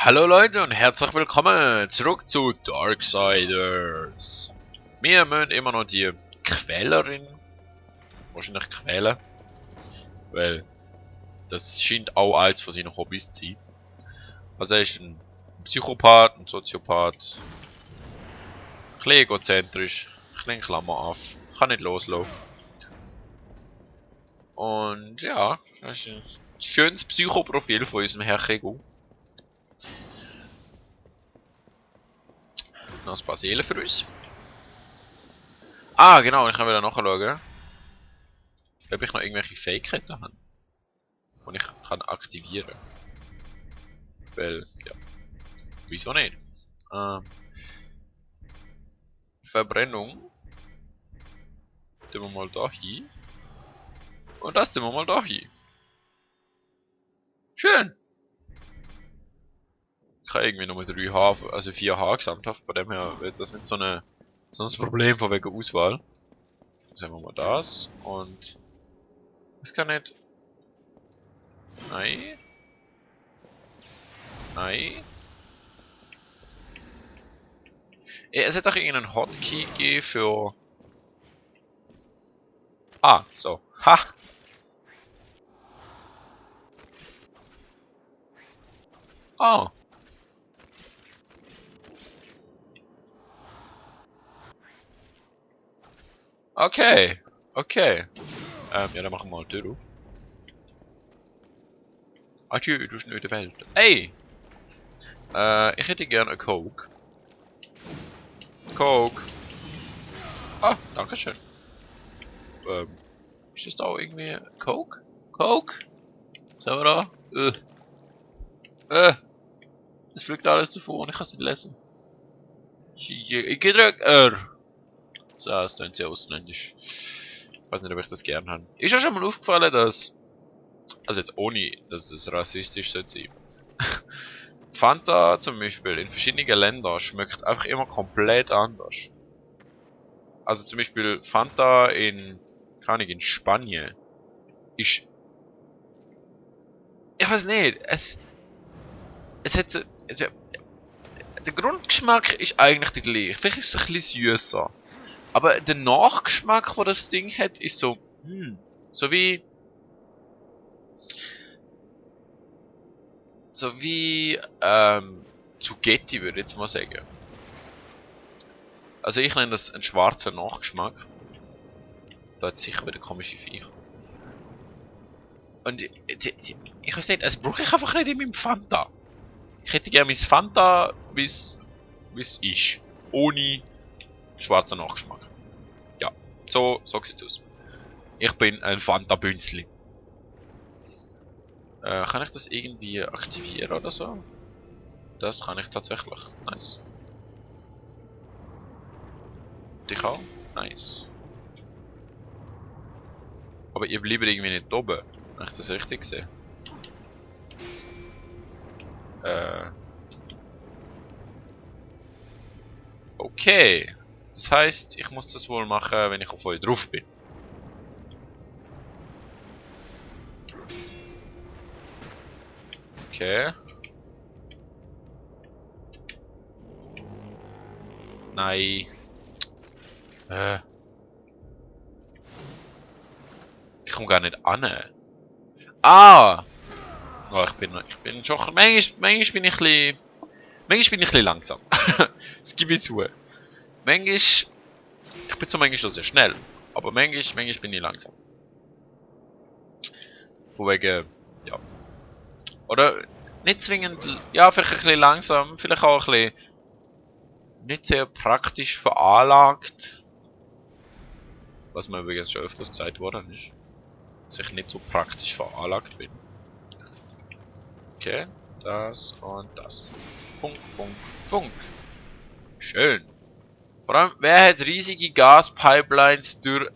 Hallo Leute und herzlich willkommen zurück zu Darksiders. Wir müssen immer noch die Quälerin wahrscheinlich quälen, weil das scheint auch eins von seinen Hobbys zu sein. Also er ist ein Psychopath, ein Soziopath, ein bisschen egozentrisch, ein bisschen Klammer auf, kann nicht loslassen. Und ja, das ist ein schönes Psychoprofil von unserem Herr Kegu. Noch ein paar Seelen für uns. Ah, genau, ich kann wieder nachschauen, ob ich noch irgendwelche Fähigkeiten habe, die ich kann aktivieren kann. Weil, ja, wieso nicht? Verbrennung. Tun wir mal da hin. Und das tun wir mal da hin. Schön! Ich kann irgendwie nur 3H, also 4H gesamthaft, von dem her wird das nicht so ein Problem von wegen Auswahl. Sehen wir mal das und das kann nicht. Nein. Nein. Es hat auch irgendeinen Hotkey gegeben für. Ah, so. Ha! Oh. Okay. Okay. Ja, dann machen wir mal die Tür auf. Adieu, du schnöde Welt. Ey! Ich hätte gerne eine Coke. Coke. Ah, danke schön. Ist das da auch irgendwie Coke? Coke? Sehen wir da? Es fliegt alles davor und ich kann es nicht lesen. Ich gedrückt R. So, das klingt sehr ausländisch. Ich weiß nicht, ob ich das gern habe. Ist ja schon mal aufgefallen, dass. Also jetzt ohne, dass es rassistisch sein sollte. Fanta zum Beispiel in verschiedenen Ländern schmeckt einfach immer komplett anders. Also zum Beispiel Fanta in, keine Ahnung, in Spanien ist. Ich weiß nicht, es hat so, der Grundgeschmack ist eigentlich der gleiche. Vielleicht ist es ein bisschen süßer. Aber der Nachgeschmack, den das Ding hat, ist so, so wie, Zucchetti würde ich jetzt mal sagen. Also ich nenne das einen schwarzen Nachgeschmack. Da hat sicher wieder komische Viecher. Und ich weiß nicht, es brauche ich einfach nicht in meinem Fanta. Ich hätte gerne mein Fanta, wie es ist. Ohne schwarzen Nachgeschmack. Ja, so sieht's aus. Ich bin ein Fanta-Bünzli. Kann ich das irgendwie aktivieren oder so? Das kann ich tatsächlich. Nice. Dich auch? Nice. Aber ihr bleibt irgendwie nicht oben. Wenn ich das richtig sehe. Okay. Das heißt, ich muss das wohl machen, wenn ich auf euch drauf bin. Okay. Nein. Ich komme gar nicht an. Ah! Oh, ich bin schon. Manchmal bin ich ein bisschen. Manchmal bin ich ein bisschen langsam. Das gebe ich zu. Manchmal. Ich bin zwar manchmal schon sehr schnell. Aber manchmal bin ich langsam. Von wegen. Ja. Oder nicht zwingend. Ja, vielleicht ein bisschen langsam. Vielleicht auch ein bisschen. Nicht sehr praktisch veranlagt. Was mir übrigens schon öfters gesagt worden ist. Dass ich nicht so praktisch veranlagt bin. Okay, das und das. Funk, Funk, Funk. Schön. Vor allem, wer hat riesige Gaspipelines durch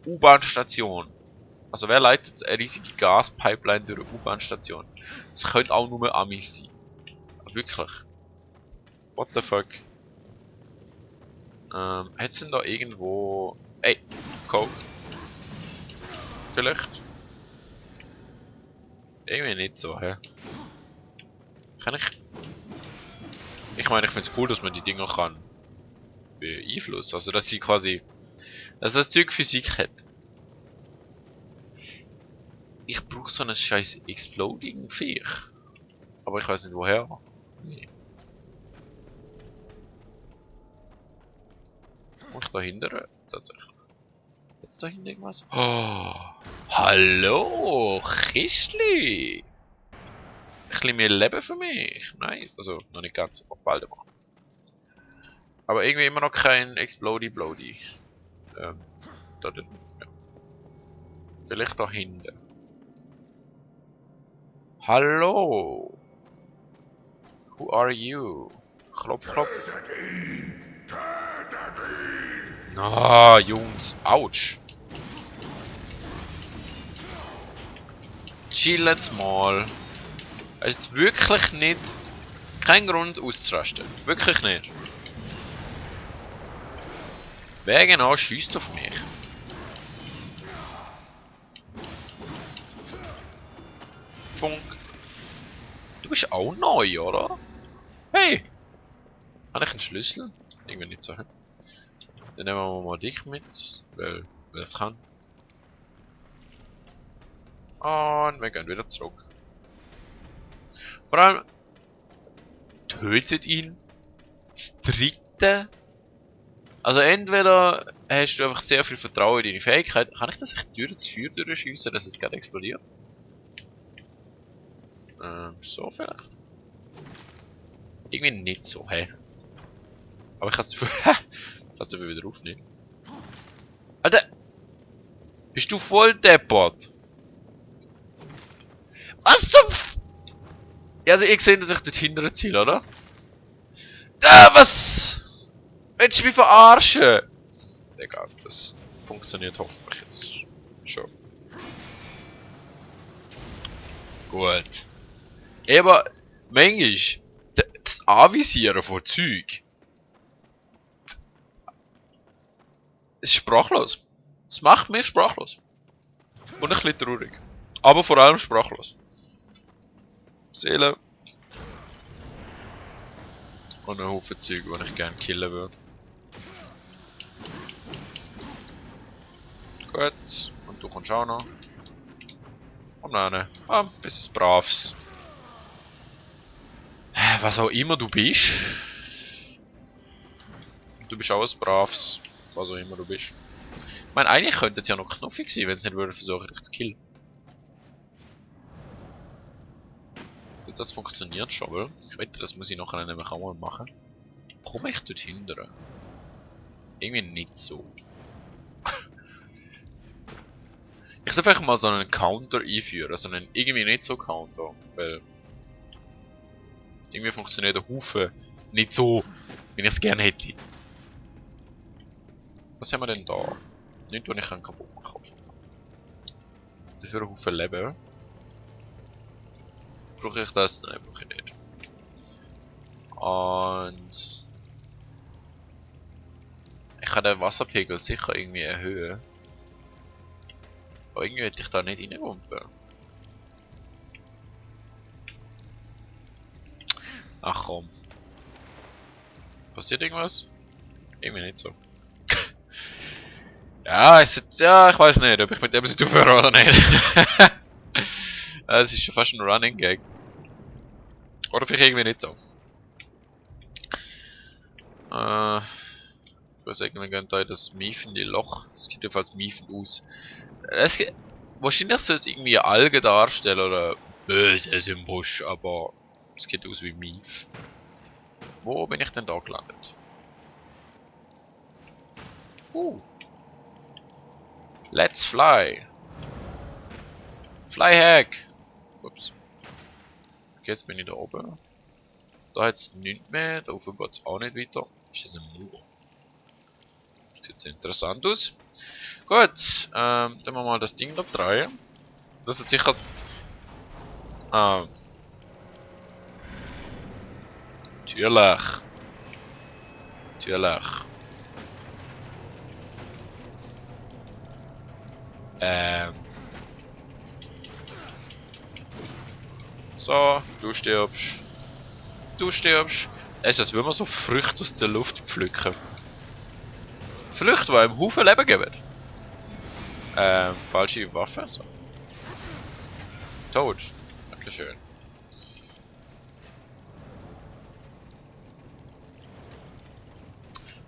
U-Bahn-Station? Also wer leitet eine riesige Gaspipeline durch eine U-Bahn-Station? Das könnte auch nur Amis sein. Wirklich. What the fuck? Hat's denn da irgendwo... Ey, Coke? Vielleicht? Irgendwie nicht so, hä? Kann ich... Ich meine, ich finde es cool, dass man die Dinger kann beeinflussen. Also, dass sie quasi... Dass das Zeug Physik hat. Ich brauche so ein scheiß Exploding Viech. Aber ich weiß nicht woher. Nee. Muss ich da hinten? Tatsächlich. Jetzt da hinten irgendwas? Oh, hallo, Kistli! Ein bisschen mehr Leben für mich. Nice. Also, noch nicht ganz, aber bald mal. Aber irgendwie immer noch kein Explody-Blody. Da drin. Ja. Vielleicht da hinten. Hallo! Who are you? Klopf, klopf. Ah, Jungs. Autsch. Chill jetzt mal. Es ist wirklich nicht... Kein Grund auszurasten. Wirklich nicht. Wer genau schießt auf mich? Funk. Du bist auch neu, oder? Hey! Habe ich einen Schlüssel? Irgendwie nicht so. Dann nehmen wir mal dich mit, weil es kann. Und wir gehen wieder zurück. Vor allem, tötet ihn das dritte. Also entweder hast du einfach sehr viel Vertrauen in deine Fähigkeit. Kann ich das echt durch das Feuer durchschiessen, dass es gerade explodiert? So vielleicht. Irgendwie nicht so, hey. Aber ich kann es dafür, dafür wieder aufnehmen. Alter! Bist du voll deppert? Was zum F... Ja, also ihr seht, dass ich dort hintere Ziel, oder? Da, was? Willst du mich verarschen? Egal, das funktioniert hoffentlich jetzt schon. Gut. Aber, manchmal, das Anvisieren von Zeug ist sprachlos. Es macht mich sprachlos. Und ein bisschen traurig. Aber vor allem sprachlos. Seele. Und ein Haufen Zeug, die ich gerne killen würde. Gut. Und du kommst auch noch. Und dann, bis Braves. Was auch immer du bist. Du bist auch ein Braves. Was auch immer du bist. Ich meine, eigentlich könnte es ja noch knuffig sein, wenn es nicht würde versuchen, dich zu killen. Das funktioniert schon, weil ich wette, das muss ich nachher nämlich auch mal machen. Komme ich dort hinten? Irgendwie nicht so. Ich soll vielleicht mal so einen Counter einführen, so einen irgendwie nicht so Counter, weil irgendwie funktioniert der Haufen nicht so, wie ich es gerne hätte. Was haben wir denn da? Nicht, was ich kaputt machen kann. Dafür ein Haufen Leben. Brauche ich das? Nein, brauche ich nicht. Und ich kann den Wasserpegel sicher irgendwie erhöhen. Aber irgendwie hätte ich da nicht reinwumpen. Ach komm. Passiert irgendwas? Irgendwie nicht so. Ja, ja, ich weiß nicht, ob ich mit dem aufhöre oder nicht. Es ist schon fast ein Running Gag. Oder vielleicht irgendwie nicht so. Ich weiß irgendwie gar nicht, das miefende Loch. Es sieht jedenfalls miefend aus. Wahrscheinlich soll es irgendwie eine Alge darstellen oder Böses im Busch, aber es sieht aus wie Mief. Wo bin ich denn da gelandet? Let's fly! Fly hack! Ups. Okay, jetzt bin ich da oben. Da hat es nichts mehr, da oben geht es auch nicht weiter. Ist das ein Mauer? Sieht sehr interessant aus. Gut, dann wir mal das Ding abdrehen. Das hat sicher... Natürlich. Natürlich. So, du stirbst. Du stirbst. Es ist, als würde man so Früchte aus der Luft pflücken. Früchte, die einem Haufen Leben geben. Falsche Waffe. So. Tot. Dankeschön.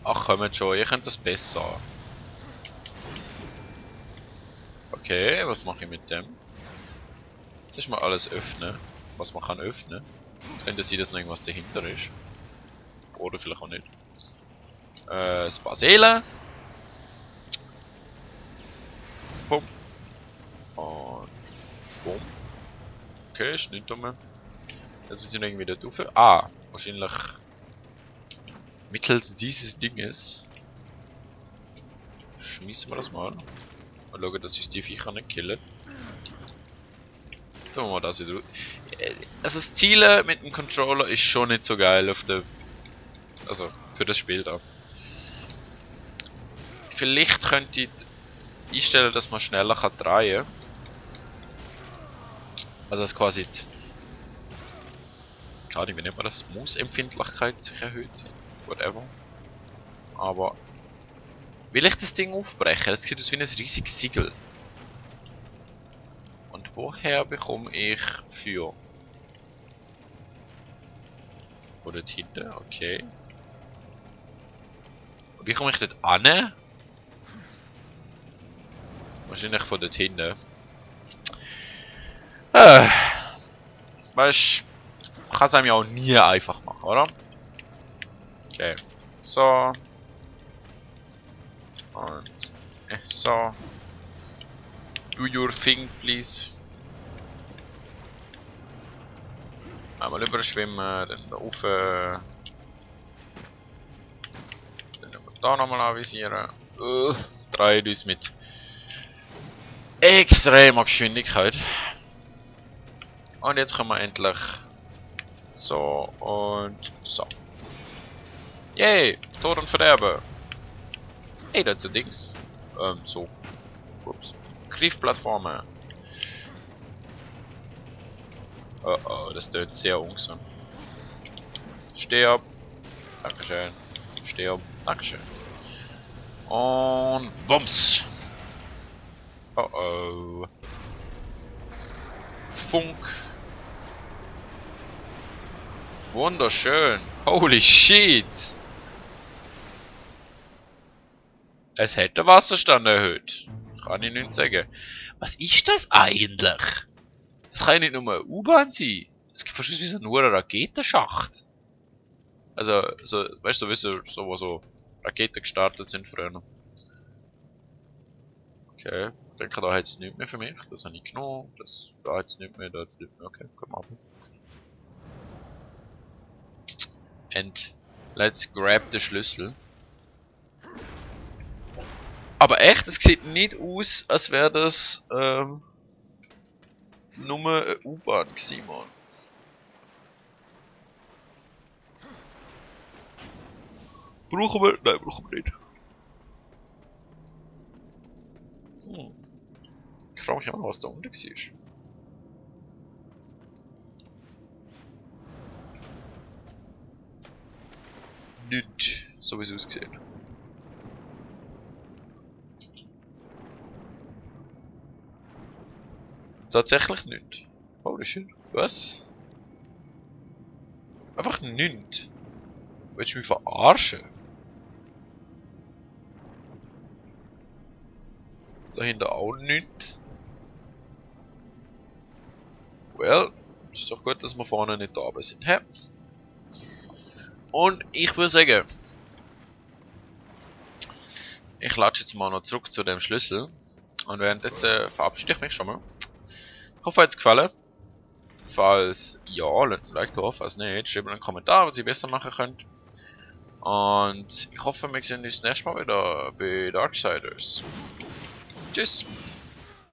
Ach, kommt schon, ihr könnt das besser. Okay, was mache ich mit dem? Jetzt ist mal alles öffnen, was man kann öffnen. Könnte sein, dass noch irgendwas dahinter ist. Oder vielleicht auch nicht. Das paar Seelen. Bumm. Und bumm. Okay, ist nicht dumm. Jetzt müssen wir irgendwie dort rauf. Ah, wahrscheinlich mittels dieses Dinges. Schmeißen wir das mal. Und schauen, dass uns die Viecher nicht killen. Tun wir mal das wieder. Also das Zielen mit dem Controller ist schon nicht so geil auf der. Also für das Spiel da. Vielleicht könnte ich einstellen, dass man schneller kann drehen. Also dass quasi die, keine Ahnung, wie nennt man das? Mausempfindlichkeit sich erhöht. Whatever. Aber will ich das Ding aufbrechen? Das sieht aus wie ein riesiges Siegel. Und woher bekomme ich für? Von dort hinten, okay. Und wie komme ich dort an? Wahrscheinlich von dort hinten. Weißt du, man kann es einem ja auch nie einfach machen, oder? Okay. So. Und so. Do your thing, please. Einmal überschwimmen, dann da rauf. Dann da nochmal anvisieren. Dreht uns mit extremer Geschwindigkeit. Und jetzt können wir endlich so und so. Yay! Tod und Verderben! Ey, das ist ein Dings. So. Ups. Griffplattformen. Oh oh, das tönt sehr ungesund. Stirb. Dankeschön. Stirb. Dankeschön. Und Bums. Oh oh. Funk. Wunderschön. Holy shit. Es hätte Wasserstand erhöht. Kann ich nicht sagen. Was ist das eigentlich? Das kann ja nicht nur eine U-Bahn sein. Es gibt fast wie so nur ein Raketenschacht. Also, so, weißt du, wo so Raketen gestartet sind früher. Okay, ich denke, da hat es nichts mehr für mich. Das habe ich genommen. Das, da hat es nichts mehr, da nicht mehr. Okay, komm ab. And let's grab den Schlüssel. Aber echt, es sieht nicht aus, als wäre das nur eine U-Bahn gewesen, Mann. Brauchen wir? Nein, brauchen wir nicht. Ich frage mich auch noch, was da unten war. Nicht, so wie es aussieht. Tatsächlich nicht. Holy shit. Was? Einfach nichts. Willst du mich verarschen? Dahinter auch nichts. Well, ist doch gut, dass wir vorne nicht da oben sind. Hä? Und ich würde sagen, ich latsche jetzt mal noch zurück zu dem Schlüssel. Und währenddessen verabschiede ich mich schon mal. Ich hoffe, es hat gefallen. Falls ja, lasst ein Like da, falls nicht, schreibt einen Kommentar, was ihr besser machen könnt. Und ich hoffe, wir sehen uns nächstes Mal wieder bei Darksiders. Tschüss!